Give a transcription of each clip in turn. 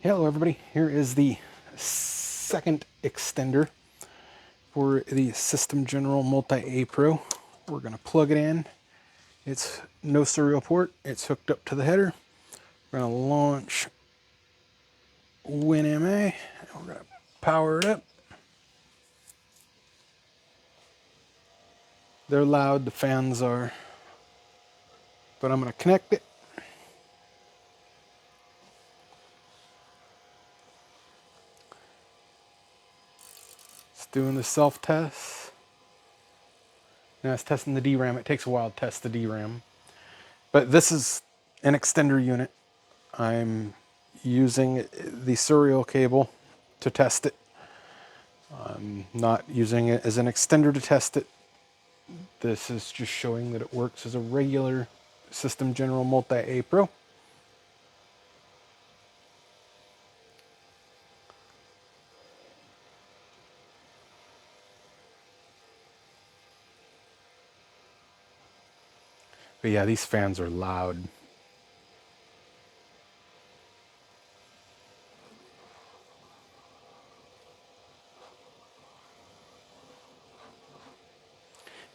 Hello everybody, here is the second extender for the System General Multi-Apro. We're going to plug it in. It's no serial port, it's hooked up to the header. We're going to launch WinMA, we're going to power it up. They're loud, the fans are, but I'm going to connect it. It's doing the self-test. Now it's testing the DRAM. It takes a while to test the DRAM. But this is an extender unit. I'm using the serial cable to test it. I'm not using it as an extender to test it. This is just showing that it works as a regular System General Multi-Apro. But yeah, these fans are loud.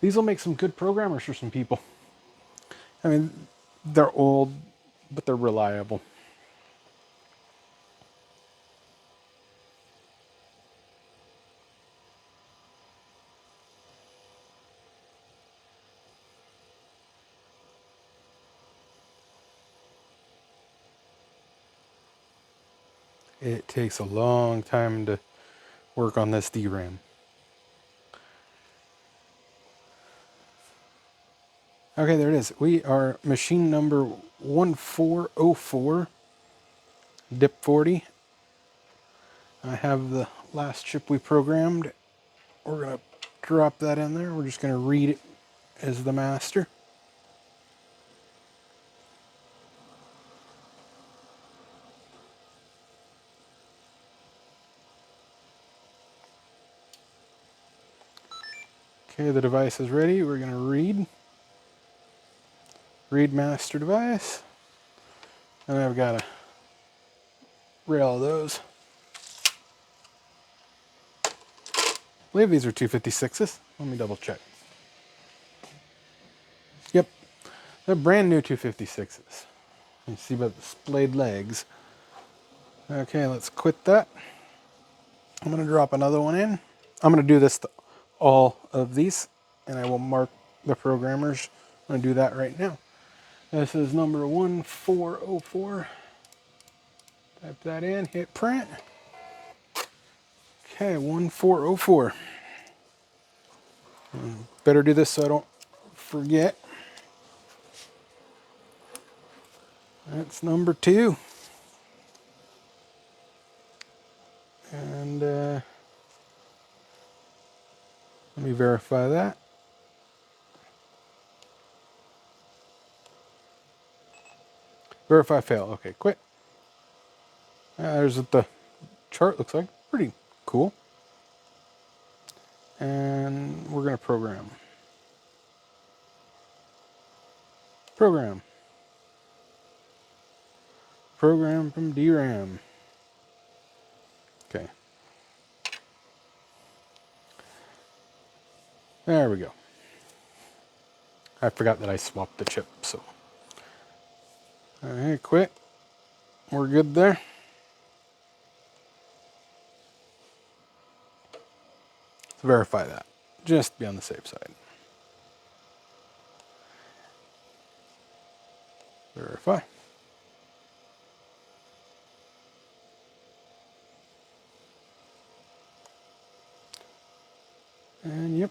These will make some good programmers for some people. I mean, they're old, but they're reliable. It takes a long time to work on this DRAM. Okay, there it is. We are machine number 1404, DIP 40. I have the last chip we programmed. We're going to drop that in there. We're just going to read it as the master. Okay, the device is ready. We're going to read master device. And I've got to rail those. I believe these are 256s. Let me double check. Yep, they're brand new 256s. You see by the splayed legs. Okay, let's quit that. I'm going to drop another one in. I'm going to do this to all of these, and I will mark the programmers. I'm going to do that right now. This is number 1404. Type that in, hit print. Okay, 1404. Better do this so I don't forget. That's number 2. And let me verify that. Verify fail. Okay, quit. There's what the chart looks like. Pretty cool. And we're going to program. Program. Program from DRAM. Okay. There we go. I forgot that I swapped the chip, so. Alright, quit. We're good there. Let's verify that. Just be on the safe side. Verify. And yep.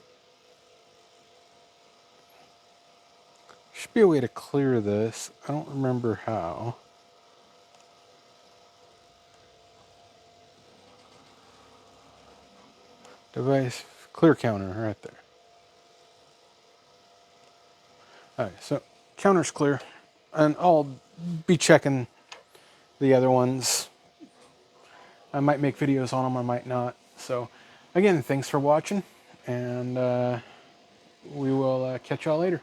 Should be a way to clear this. I don't remember how. Device clear counter right there. Alright, so counter's clear. And I'll be checking the other ones. I might make videos on them, I might not. So again, thanks for watching, and we will catch y'all later.